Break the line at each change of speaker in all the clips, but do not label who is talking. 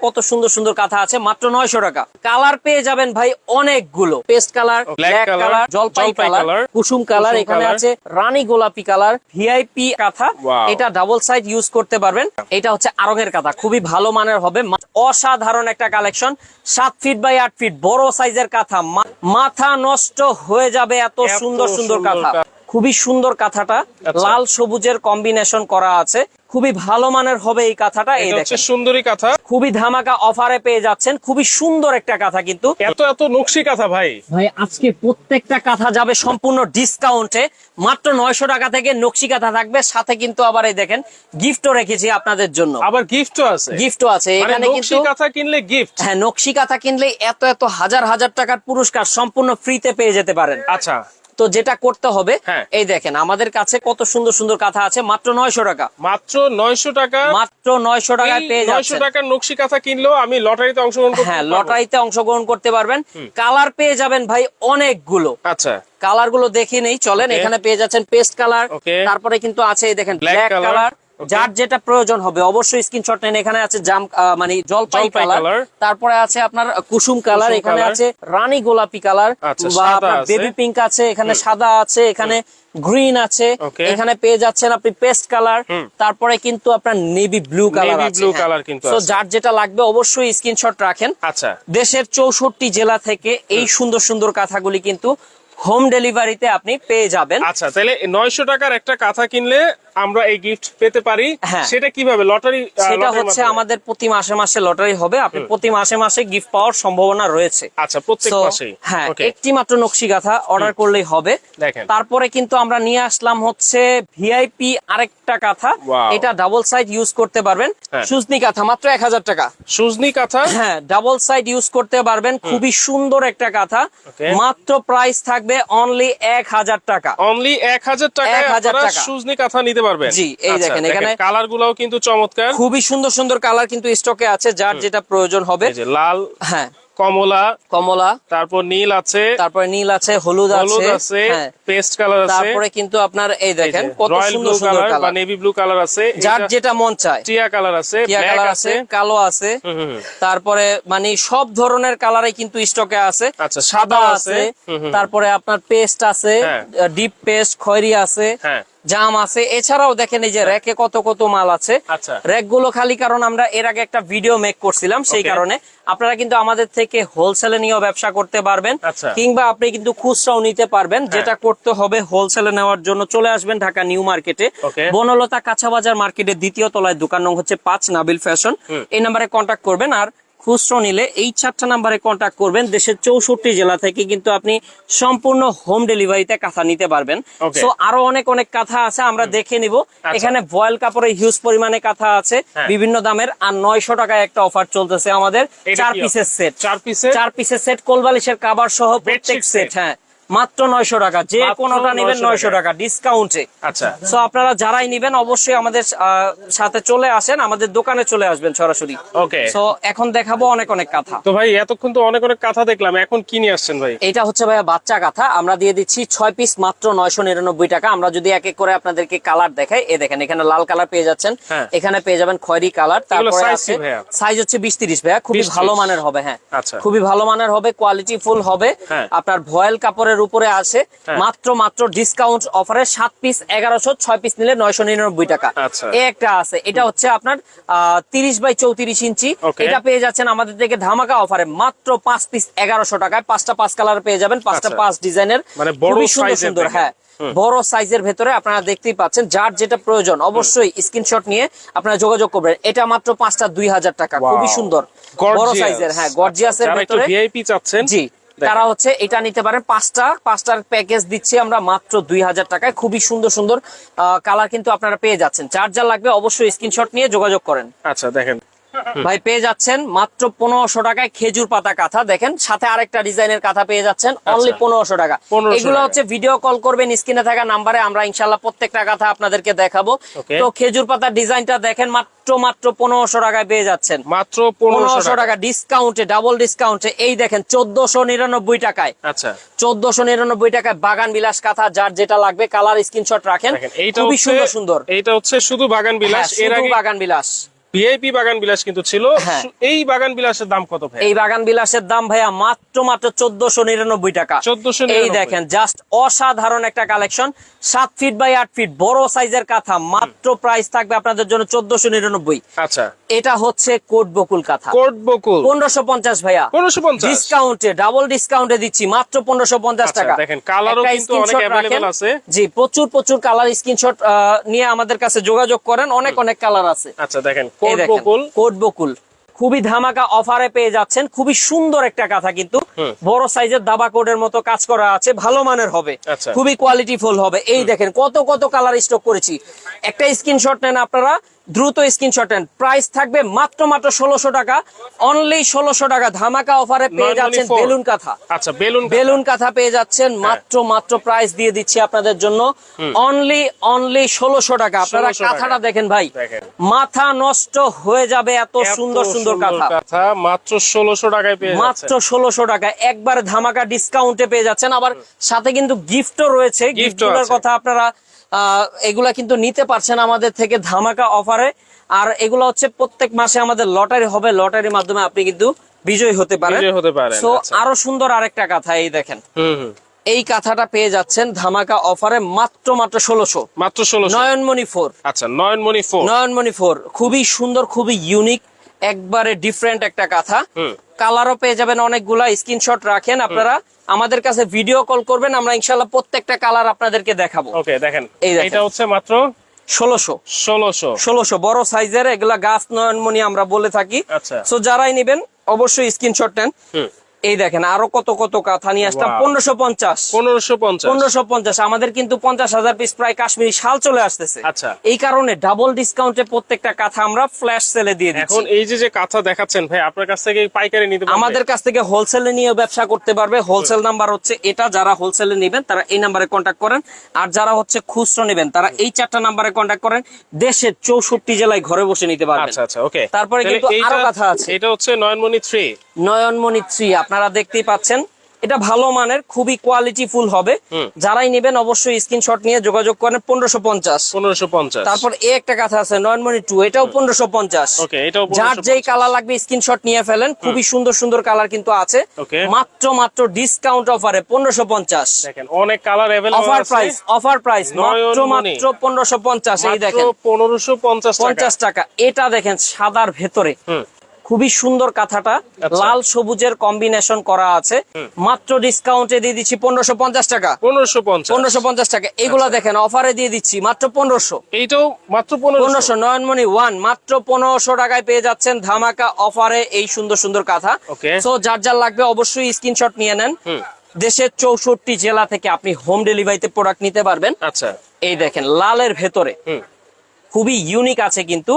কত সুন্দর সুন্দর কাঁথা আছে মাত্র 900 টাকা। কালার পেয়ে যাবেন ভাই অনেকগুলো, পেস্ট কালার, ব্ল্যাক কালার, জলপাই কালার, কুসুম কালার, এখানে আছে রানী গোলাপি কালার, ভিআইপি কাঁথা। এটা ডাবল সাইড ইউজ করতে পারবেন। এটা হচ্ছে আরঙের কাঁথা, খুবই ভালো মানের হবে, অসাধারণ একটা কালেকশন। 7 ফিট বাই 8 ফিট বড় সাইজের কাঁথা, মাথা নষ্ট হয়ে যাবে এত সুন্দর সুন্দর কাঁথা। খুবই সুন্দর কাঁথাটা, লাল সবুজের কম্বিনেশন করা আছে, খুবই ভালো মানের হবে এই কাঁথাটা। এই দেখেন
সুন্দরী কাঁথা,
খুবই ধামাকা অফারে পেয়ে যাচ্ছেন, খুবই সুন্দর একটা কাঁথা। কিন্তু
এত এত নকশি কাঁথা ভাই
আজকে প্রত্যেকটা কাঁথা যাবে সম্পূর্ণ ডিসকাউন্টে, মাত্র 900 টাকা থেকে নকশি কাঁথা থাকবে। সাথে কিন্তু আবার এই দেখেন গিফটও রেখেছি আপনাদের জন্য,
আবার গিফটও আছে,
গিফটও আছে এখানে। কিন্তু
নকশি কাঁথা কিনলে গিফট,
হ্যাঁ নকশি কাঁথা কিনলে এত এত হাজার হাজার টাকার পুরস্কার সম্পূর্ণ ফ্রিতে পেয়ে যেতে পারেন।
আচ্ছা,
তো যেটা করতে হবে, এই দেখেন আমাদের কাছে কত সুন্দর সুন্দর কাঁথা আছে মাত্র 900 টাকা।
মাত্র 900 টাকা,
মাত্র 900 টাকায় পেয়ে যাচ্ছেন।
900 টাকার নকশি কাঁথা কিনলেও আমি লটারিতে অংশগ্রহণ করতে পারবো।
হ্যাঁ, লটারিতে অংশগ্রহণ করতে পারবেন। কালার পেয়ে যাবেন ভাই অনেকগুলো।
আচ্ছা,
কালার গুলো দেখে নেই চলেন। এখানে পেয়ে যাচ্ছেন পেস্ট কালার, তারপরে কিন্তু আছে এই দেখেন ব্ল্যাক কালার। যার যেটা প্রয়োজন হবে অবশ্যই স্ক্রিনশট নেন। এখানে আছে জাম মানে জলপাই কালার, তারপরে আছে আপনার কুসুম কালার, এখানে আছে রানী গোলাপি কালার, বা আপনার বেবি পিঙ্ক আছে, এখানে সাদা আছে, এখানে গ্রিন আছে, এখানে পেয়ে যাচ্ছেন আপনি পেস্ট কালার, তারপরে কিন্তু আপনার নেভি ব্লু কালার আছে। তো যার যেটা লাগবে অবশ্যই স্ক্রিনশট রাখেন।
আচ্ছা,
দেশের 64 জেলা থেকে এই সুন্দর সুন্দর কাঁথাগুলি কিন্তু হোম ডেলিভারিতে আপনি পেয়ে যাবেন।
আচ্ছা, তাহলে 900 টাকার একটা কাঁথা কিনলে আমরা এই গিফট পেতে পারি। সেটা কিভাবে? লটারি?
সেটা হচ্ছে আমাদের প্রতি মাসে মাসে লটারি হবে, আপনি প্রতি মাসে মাসে গিফট পাওয়ার সম্ভাবনা রয়েছে।
আচ্ছা, প্রত্যেক মাসেই?
হ্যাঁ, একটি মাত্র নকশি কাঁথা অর্ডার করলেই হবে। তারপরে কিন্তু আমরা নিয়ে আসলাম হচ্ছে ভিআইপি আরেকটা কাঁথা। এটা ডাবল সাইড ইউজ করতে পারবেন, সুজনি কাঁথা, মাত্র 1000 টাকা।
সুজনি কাঁথা,
হ্যাঁ ডাবল সাইড ইউজ করতে পারবেন, খুবই সুন্দর একটা কাঁথা। মাত্র প্রাইস থাকবে অনলি 1000 টাকা।
অনলি 1000 টাকায় আপনারা সুজনি কাঁথা নিতে পারবেন।
জি, এই দেখেন এখানে
কালার গুলাও কিন্তু চমৎকার,
খুবই সুন্দর সুন্দর কালার কিন্তু স্টকে আছে, যার যেটা প্রয়োজন হবে।
লাল,
হ্যাঁ
কমলা,
কমলা,
তারপর নীল আছে,
তারপরে নীল আছে, হলুদ আছে,
পেস্ট কালার আছে,
তারপরে কিন্তু আপনার এই দেখেন কত সুন্দর সুন্দর
কালার বা
কালার,
নেভি ব্লু কালার আছে,
যার যেটা মন চায়।
টিয়া কালার আছে,
টিয়া কালার আছে, কালো আছে, তারপরে মানে সব ধরনের কালারে কিন্তু স্টকে আছে।
আচ্ছা,
সাদা আছে, তারপরে আপনার পেস্ট আছে, ডিপ পেস্ট, খয়েরি আছে, জাম আছে। এছাড়াও দেখেন এই যে র্যাকে কত কত মাল আছে। র্যাক গুলো খালি কারণ আমরা এর আগে একটা ভিডিও মেক করছিলাম, সেই কারণে। আপনারা কিন্তু আমাদের থেকে হোলসেলে নিয়েও ব্যবসা করতে পারবেন, কিংবা আপনি কিন্তু খুচরাও নিতে পারবেন। যেটা করতে হবে, হোলসেলে নেওয়ার জন্য চলে আসবেন ঢাকা নিউ মার্কেটে, বনলতা কাঁচা বাজার মার্কেটের 2য় তলায়, দোকান নং হচ্ছে 5, নাবিল ফ্যাশন। এই নাম্বারে কন্ট্যাক্ট করবেন। আর খুচরো নিলে এই 4টা নাম্বারে কন্ট্যাক্ট করবেন। দেশের 64 জেলা থেকে কিন্তু আপনি সম্পূর্ণ হোম ডেলিভারিতে কাঁথা নিতে পারবেন। তো আরো অনেক অনেক কাঁথা আছে, আমরা দেখে নিব। এখানে ভয়েল কাপড়ের হিউজ পরিমাণে কাঁথা আছে বিভিন্ন দামের। আর 900 টাকায় একটা অফার চলতেছে আমাদের, 4 পিসের সেট, 4 পিসের সেট, কোলবালিশের কভার সহ প্রত্যেক সেট। হ্যাঁ, মাত্র 900 টাকা, যে কোনোটা নেবেন 900 টাকা ডিসকাউন্টে।
আচ্ছা,
সো আপনারা যারাই নেবেন অবশ্যই আমাদের সাথে চলে আসেন, আমাদের দোকানে চলে আসবেন সরাসরি।
ওকে,
সো এখন দেখাবো অনেক অনেক কাঁথা।
তো ভাই এতক্ষণ তো অনেক অনেক কাঁথা দেখলাম, এখন কি নিয়ে আসছেন ভাই?
এটা হচ্ছে ভাইয়া বাচ্চা কাঁথা, আমরা দিয়ে দিচ্ছি 6 পিস মাত্র 999 টাকা। আমরা যদি এক এক করে আপনাদেরকে কালার দেখাই, এই দেখেন এখানে লাল কালার পেয়ে যাচ্ছেন, এখানে পেয়ে যাবেন খয়েরি কালার, তারপরে আছে সাইজ হচ্ছে 20-30 ভাইয়া, খুবই ভালো মানের হবে। হ্যাঁ, খুবই ভালো মানের হবে, কোয়ালিটি ফুল হবে। আপনার ভয়েল কাপড়ের উপরে আছে, মাত্র ডিসকাউন্ট অফারে 7 পিস 1100, 6 পিস নিলে 999 টাকা। একটা আছে, এটা হচ্ছে আপনার 30 বাই 34 ইঞ্চি। এটা পেয়ে যাচ্ছেন আমাদের থেকে ধামাকা অফারে মাত্র 5 পিস 1100 টাকায়। 5টা 5 কালার পেয়ে যাবেন, 5টা 5 ডিজাইনের, খুবই সুন্দর সুন্দর। হ্যাঁ, বড় সাইজের ভেতরে আপনারা দেখতেই পাচ্ছেন। যার যেটা প্রয়োজন অবশ্যই স্ক্রিনশট নিয়ে আপনারা যোগাযোগ করবেন। এটা মাত্র 5টা 2000 টাকা, খুবই সুন্দর বড় সাইজের। হ্যাঁ, গর্জিয়াসের ভেতরে
ভিআইপি চাচ্ছেন,
জি, তারা হচ্ছে এটা নিতে পারেন। 5টার প্যাকেজ দিচ্ছি আমরা মাত্র 2000 টাকায়। খুবই সুন্দর সুন্দর কালার কিন্তু আপনারা পেয়ে যাচ্ছেন। যার যা লাগবে অবশ্যই স্ক্রিনশট নিয়ে যোগাযোগ করেন।
আচ্ছা, দেখেন
ভাই পেয়ে যাচ্ছেন মাত্র 1500 টাকায় খেজুর পাতা কাঁথা। দেখেন সাথে আরেকটা ডিজাইনের কাঁথা পেয়ে যাচ্ছেন অনলি 1500 টাকা। এগুলো হচ্ছে ভিডিও কল করবেন স্ক্রিনে থাকা নাম্বারে, আমরা ইনশাআল্লাহ প্রত্যেকটা কাঁথা আপনাদেরকে দেখাবো। তো খেজুর পাতার ডিজাইনটা দেখেন মাত্র 1500 টাকায় পেয়ে যাচ্ছেন,
মাত্র 1500 টাকা
ডিসকাউন্টে, ডাবল ডিসকাউন্টে। এই দেখেন 1499 টাকায়।
আচ্ছা,
1499 টাকায় বাগান বিলাস কাঁথা। যার যেটা লাগবে কালার স্ক্রিনশট রাখেন, খুবই সুন্দর সুন্দর।
এইটা হচ্ছে শুধু বাগান বিলাস, এর আগে
বাগান বিলাস
ভিআইপি বাগান বিলাস কিন্তু ছিল।
হ্যাঁ।
এই বাগান বিলাসের দাম কত ভাই?
এই বাগান বিলাসের দাম ভাইয়া মাত্র 1499 টাকা।
1499।
এই দেখেন জাস্ট অসাধারণ একটা কালেকশন, 7 ফিট বাই 8 ফিট বড় সাইজের কাঁথা, মাত্র প্রাইস থাকবে আপনাদের জন্য 1499।
আচ্ছা,
এটা হচ্ছে কোট বকুল কাঁথা,
কোট বকুল
1550 ভাইয়া,
1550
ডিসকাউন্টে, ডাবল ডিসকাউন্টে দিচ্ছি মাত্র 1550 টাকা।
দেখেন কালারও
একটা
কিন্তু অনেক
screenshot
अवेलेबल
রাখেন।
আছে।
জি, প্রচুর কালার স্ক্রিনশট নিয়ে আমাদের কাছে যোগাযোগ করেন, অনেক কালার আছে।
আচ্ছা দেখেন
এই
কোট
দেখেন,
বকুল
কোট বকুল খুবই ধামাকা অফারে পেয়ে যাচ্ছেন। খুবই সুন্দর একটা কাঁথা, কিন্তু বড় সাইজের দাবা কোডের মতো কাজ করা আছে, ভালো মানের হবে,
আচ্ছা।
খুবই কোয়ালিটিফুল হবে। এই দেখেন কত কালার স্টক করেছি। একটা স্ক্রিনশট নেন আপনারা, দ্রুত স্ক্রিনশট নেন। প্রাইস থাকবে মাত্র 1600 টাকা, অনলি 1600 টাকা ধামাকা অফারে পেয়ে যাচ্ছেন
994
বেলুন কাঁথা।
আচ্ছা,
বেলুন কাঁথা পেয়ে যাচ্ছেন মাত্র প্রাইস দিয়ে দিচ্ছি আপনাদের জন্য অনলি 1600 টাকা। আপনারা
1600 টাকা।
কাঁথাটা দেখেন ভাই,
দেখেন।
মাথা নষ্ট হয়ে যাবে, এত সুন্দর কাঁথা।
মাত্র 1600 টাকায় পেয়ে
মাত্র 1600 টাকা একবার ধামাকা ডিসকাউন্টে পেয়ে যাচ্ছেন। আবার সাথে কিন্তু গিফটও রয়েছে, গিফটের
আছে।
কথা আপনারা এগুলা কিন্তু নিতে পারছেন আমাদের থেকে ধামাকা অফারে। আর এগুলো হচ্ছে প্রত্যেক মাসে আমাদের লটারি হবে, লটারির মাধ্যমে আপনি কিন্তু বিজয়ী হতে পারেন। সো
আচ্ছা।
আরো সুন্দর আরেকটা কাঁথা, এই দেখেন
হুম,
এই কাঁথাটা পেয়ে যাচ্ছেন ধামাকা অফারে মাত্র 1600।
মাত্র 1600।
নয়নমণি 4।
আচ্ছা, নয়নমণি 4।
নয়নমণি 4 খুবই সুন্দর, খুবই ইউনিক, একবারে ডিফারেন্ট একটা কাঁথা। কালারও পেয়ে যাবেন অনেকগুলা, স্ক্রিনশট রাখেন আপনারা, আমাদের কাছে ভিডিও কল করবেন, আমরা ইনশাআল্লাহ প্রত্যেকটা কালার আপনাদেরকে দেখাবো।
ওকে দেখেন,
এই দেখেন।
এটা হচ্ছে মাত্র
1600 বড় সাইজের, এগুলা গাছ নয়নমণি আমরা বলে থাকি।
আচ্ছা।
সো যারাই নেবেন অবশ্যই স্ক্রিনশট নেন। এই দেখেন আরো কত কাঁথা নিয়ে আসলাম। 1550 আমাদের কিন্তু 50,000 পিস প্রায় কাশ্মীরি শাল চলে আসতেছে।
আচ্ছা।
এই কারণে ডাবল ডিসকাউন্টে প্রত্যেকটা কাঁথা আমরা ফ্ল্যাশ সেলে দিয়ে দিচ্ছি।
এখন এই যে কাঁথা দেখাচ্ছেন ভাই, আপনার কাছ থেকে পাইকারি নিতে পারবে?
আমাদের কাছ থেকে হোলসেলে নিয়ে ব্যবসা করতে পারবে। হোলসেল নাম্বার হচ্ছে এটা, যারা হোলসেলে নেবেন তারা এই নাম্বারে কন্ট্যাক্ট করেন, আর যারা হচ্ছে খুচরো নেবেন তারা এই 4টা নাম্বারে কন্ট্যাক্ট করেন। দেশের 64 জেলায় ঘরে বসে নিতে পারবেন।
আচ্ছা ওকে।
তারপরে কিন্তু আরো কাঁথা আছে।
এটা হচ্ছে নয়নমণি 3।
নয়নমণি 3 আপনারা দেখতেই পাচ্ছেন, এটা ভালো মানের, খুবই কোয়ালিটি ফুল হবে। যারাই নেবেন অবশ্যই স্ক্রিনশট নিয়ে যোগাযোগ করেন। 1550। তারপর একটা কাঁথা আছে নয়নমণি 2, এটাও 1550।
ওকে, এটাও
যার যেই কালার লাগবে স্ক্রিনশট নিয়ে ফেলেন, খুবই সুন্দর কালার কিন্তু আছে। মাত্র ডিসকাউন্ট অফারে 1550।
দেখেন অনেক কালার अवेलेबल আছে।
অফার প্রাইস মাত্র 1550। এই দেখেন
1550
টাকা। এটা দেখেন সাদার ভেতরে খুবই সুন্দর কাঁথাটা, লাল সবুজের কম্বিনেশন করা আছে। মাত্র ডিসকাউন্টে দিয়ে দিচ্ছি 1550 টাকা। 1550 টাকা। এগুলা দেখেন অফারে দিয়ে দিচ্ছি মাত্র 1500।
এইটাও মাত্র
1500। নয়নমণি 1 মাত্র 1500 টাকায় পেয়ে যাচ্ছেন ধামাকা অফারে এই সুন্দর কাঁথা। সো যার লাগবে অবশ্যই স্ক্রিনশট নিয়ে নেন। দেশের 64 জেলা থেকে আপনি হোম ডেলিভারিতে প্রোডাক্ট নিতে পারবেন।
আচ্ছা,
এই দেখেন লালের ভেতরে খুবই ইউনিক আছে কিন্তু।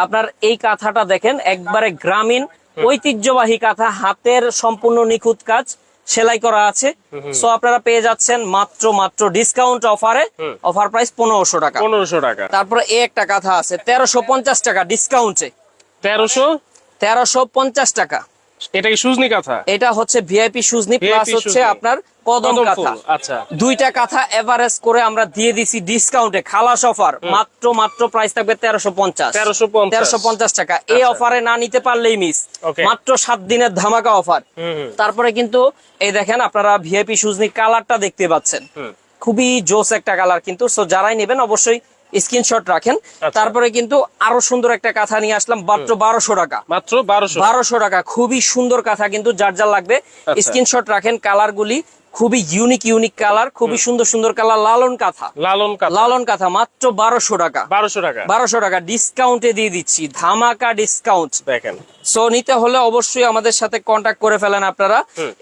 আপনার এই কাঁথাটা দেখেন একবারে গ্রামীণ ঐতিহ্যবাহী কাঁথা, হাতের সম্পূর্ণ নিখুঁত কাজ সেলাই করা আছে। সো আপনারা পেয়ে যাচ্ছেন মাত্র ডিসকাউন্ট অফারে, অফার প্রাইস 1500 টাকা।
1500 টাকা।
তারপরে একটা কাঁথা আছে 1350 টাকা ডিসকাউন্টে। 1350 টাকা।
এটা কি সুজনি কাঁথা?
এটা হচ্ছে ভিআইপি সুজনি প্লাস হচ্ছে আপনার কদম কাঁথা।
আচ্ছা,
দুইটা কাঁথা এভারেজ করে আমরা দিয়ে দিছি ডিসকাউন্টে, খালাস অফার। মাত্র প্রাইস থাকবে 1350 টাকা। এই অফারে না নিতে পারলেই মিস। মাত্র 7 দিনের ধামাকা অফার। তারপরে কিন্তু এই দেখেন আপনারা ভিআইপি সুজনি কালারটা দেখতে পাচ্ছেন, খুবই জোস একটা কালার কিন্তু। সো যারাই নেবেন অবশ্যই স্ক্রিনশট রাখেন। তারপরে কিন্তু আরো সুন্দর একটা কাঁথা নিয়ে আসলাম মাত্র 1200 টাকা।
মাত্র 1200
টাকা। খুবই সুন্দর কাঁথা কিন্তু, যার লাগবে স্ক্রিনশট রাখেন। কালার গুলি খুবই ইউনিক কালার, খুবই সুন্দর কালার। লালন কাঁথা মাত্র 1200 টাকা। 1200 টাকা ডিসকাউন্টে দিয়ে দিচ্ছি, ধামাকা ডিসকাউন্ট।
দেখেন,
সো নিতে হলে অবশ্যই আমাদের সাথে কন্ট্যাক্ট করে ফেলেন আপনারা।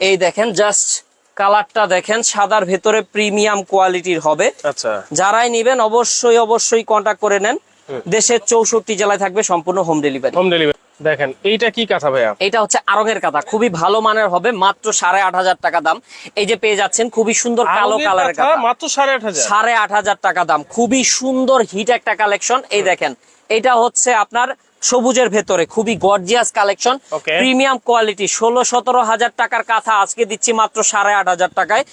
এই দেখেন জাস্ট কালারটা দেখেন, সাদার ভেতরে প্রিমিয়াম কোয়ালিটির হবে।
আচ্ছা,
যারাই নিবেন অবশ্যই কন্ট্যাক্ট করে নেন। দেশের 64 জেলায় থাকবে সম্পূর্ণ হোম ডেলিভারি।
দেখেন এইটা কি কাঁথা ভাইয়া?
এটা হচ্ছে আরঙের কাঁথা, খুবই ভালো মানের হবে, মাত্র 8500 টাকা দাম। এই যে পেয়ে যাচ্ছেন খুবই সুন্দর কালো কালারের কাঁথা,
মাত্র 8500
টাকা দাম। খুবই সুন্দর হিট একটা কালেকশন। এই দেখেন এটা হচ্ছে আপনার সবুজের ভেতরে খুবই গর্জিয়াস কালেকশন, প্রিমিয়াম কোয়ালিটি। 16-17 টাকার কাঁথা আজকে দিচ্ছি মাত্র 8,500 টাকায়,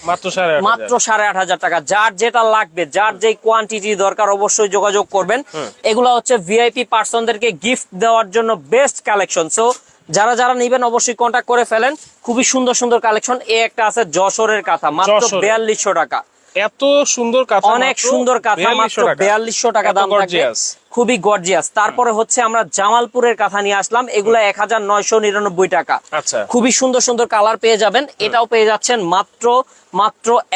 মাত্র 8,500 টাকা। যার যেটা লাগবে, যার যে কোয়ান্টিটি দরকার অবশ্যই যোগাযোগ করবেন। এগুলো হচ্ছে ভিআইপি পার্সনদেরকে গিফট দেওয়ার জন্য বেস্ট কালেকশন। সো যারা যারা নিবেন অবশ্যই কন্ট্যাক্ট করে ফেলেন। খুবই সুন্দর সুন্দর কালেকশন। একটা আছে যশোরের কাঁথা, মাত্র 4200 টাকা।
এত সুন্দর কাঁথা,
অনেক সুন্দর কাঁথা, মাত্র 4200 টাকা দাম থাকবে, খুবই গর্জিয়াস। তারপরে হচ্ছে আমরা জামালপুরের কাঁথা নিয়ে আসলাম, এগুলা 1999 টাকা। খুবই সুন্দর সুন্দর কালার পেয়ে যাবেন। এটাও পেয়ে যাচ্ছেন মাত্র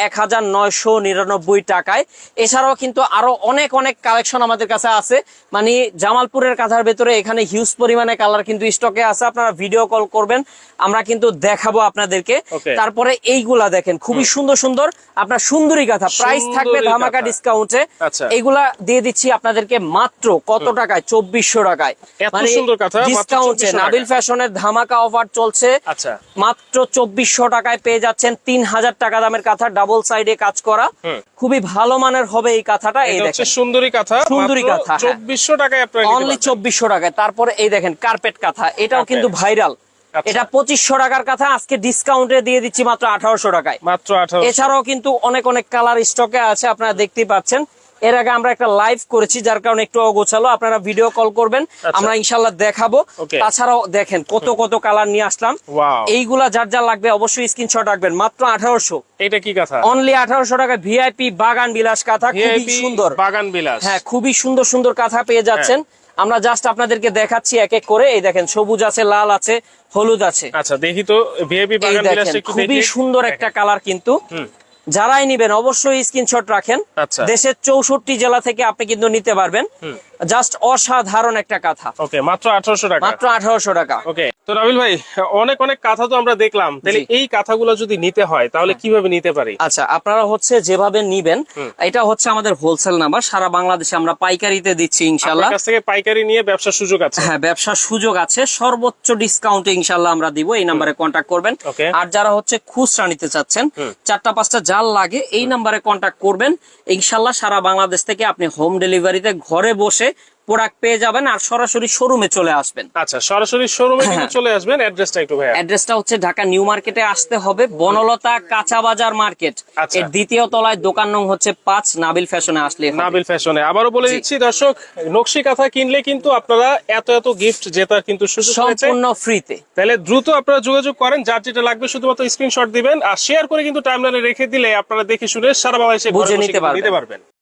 1999 টাকায়। এছাড়াও কিন্তু আরো অনেক অনেক কালেকশন আমাদের কাছে আছে, মানে জামালপুরের কাঁথার ভেতরে এখানে হিউজ পরিমাণে কালার কিন্তু স্টকে আছে। আপনারা ভিডিও কল করবেন, আমরা কিন্তু দেখাবো আপনাদেরকে। তারপরে এইগুলা দেখেন, খুবই সুন্দর সুন্দর আপনার সুন্দরী কাঁথা, প্রাইস থাকবে ধামাকা ডিসকাউন্টে। এইগুলা দিয়ে দিচ্ছি আপনাদেরকে মাত্র কত টাকায়? 2400 টাকায়, মানে ডিসকাউন্টে। নাবিল ফ্যাশনের ধামাকা অফার চলছে, মাত্র 2400 টাকায় পেয়ে যাচ্ছেন 3000 টাকা দামের কাঁথা, ডাবল সাইডে কাজ করা, খুবই ভালো মানের হবে এই কাঁথাটা। এই দেখেন সুন্দরী কাঁথা, সুন্দরী কাঁথা 2400 টাকায় আপনারা অনলি 2400 টাকায়। তারপরে এই দেখেন কার্পেট কাঁথা, এটাও কিন্তু ভাইরাল। এটা 2500 টাকার কাঁথা, আজকে ডিসকাউন্টে দিয়ে দিচ্ছি মাত্র 1800 টাকায়, মাত্র 1800। এছাড়াও কিন্তু অনেক অনেক কালার স্টকে আছে, আপনারা দেখতেই পাচ্ছেন। এর আগে আমরা একটা লাইভ করেছি, যার কারণে একটু অগোছালো। আপনারা ভিডিও কল করবেন, আমরা ইনশাল্লাহ দেখাবো। তাছাড়াও দেখেন কত কত কালার নিয়ে আসলাম। এইগুলা যার যা লাগবে অবশ্যই স্ক্রিনশট রাখবেন। মাত্র 1800। এটা কি কাঁথা? অনলি 1800 টাকা। ভিআইপি বাগান বিলাস কাঁথা, খুবই সুন্দর বাগান বিলাস। হ্যাঁ, খুবই সুন্দর সুন্দর কাঁথা পেয়ে যাচ্ছেন। আমরা জাস্ট আপনাদেরকে দেখাচ্ছি এক এক করে। এই দেখেন সবুজ আছে, লাল আছে, হলুদ আছে। আচ্ছা দেখি তো ভিআইপি বাগান বিলাস, খুবই সুন্দর একটা কালার কিন্তু। যারাই নিবেন অবশ্যই স্ক্রিনশট রাখেন। দেশের 64 জেলা থেকে আপনি কিন্তু নিতে পারবেন। জাস্ট অসাধারণ একটা কাঁথা। ওকে, মাত্র 1800 টাকা, মাত্র 1800 টাকা। ওকে,
তো নাবিল ভাই অনেক অনেক কাঁথা তো আমরা দেখলাম, তাহলে এই কাঁথাগুলো যদি নিতে হয় তাহলে কিভাবে নিতে পারি?
আচ্ছা, আপনারা হচ্ছে যেভাবে নিবেন, এটা হচ্ছে আমাদের হোলসেল নাম্বার, সারা বাংলাদেশে আমরা পাইকারিতে দিচ্ছি ইনশাআল্লাহ।
আপনার কাছ থেকে পাইকারি নিয়ে ব্যবসার সুযোগ আছে?
হ্যাঁ, ব্যবসার সুযোগ আছে, সর্বোচ্চ ডিসকাউন্টে ইনশাআল্লাহ আমরা দিব। এই নম্বরে কন্টাক্ট করবেন। আর যারা হচ্ছে খুচরা নিতে চাচ্ছেন, 4টা-5টা জাল লাগে, এই নম্বরে কন্টাক্ট করবেন। ইনশাআল্লাহ সারা বাংলাদেশ থেকে আপনি হোম ডেলিভারিতে ঘরে বসে প্রোডাক্ট পেয়ে যাবেন, আর সরাসরি শোরুমে চলে আসবেন।
আচ্ছা, সরাসরি শোরুমে কিন্তু চলে আসবেন। অ্যাড্রেসটা একটু ভাই।
অ্যাড্রেসটা হচ্ছে ঢাকা নিউ মার্কেটে আসতে হবে, বনলতা কাঁচা বাজার মার্কেট, এর দ্বিতীয় তলায়, দোকান নং হচ্ছে 5, নাবিল ফ্যাশনে আসলে।
নাবিল ফ্যাশনে আবারও বলে দিচ্ছি দর্শক, নকশি কাঁথা কিনলে কিন্তু আপনারা এত এত গিফট জেতার কিন্তু সুযোগ রয়েছে, সম্পূর্ণ ফ্রিতে। তাহলে দ্রুত আপনারা যোগাযোগ করেন, যার যেটা লাগবে শুধুমাত্র স্ক্রিনশট দিবেন আর শেয়ার করে কিন্তু টাইমলাইনে রেখে দিলে আপনারা দেখে শুনে সারা বাংলাদেশে বুঝে নিতে পারবেন।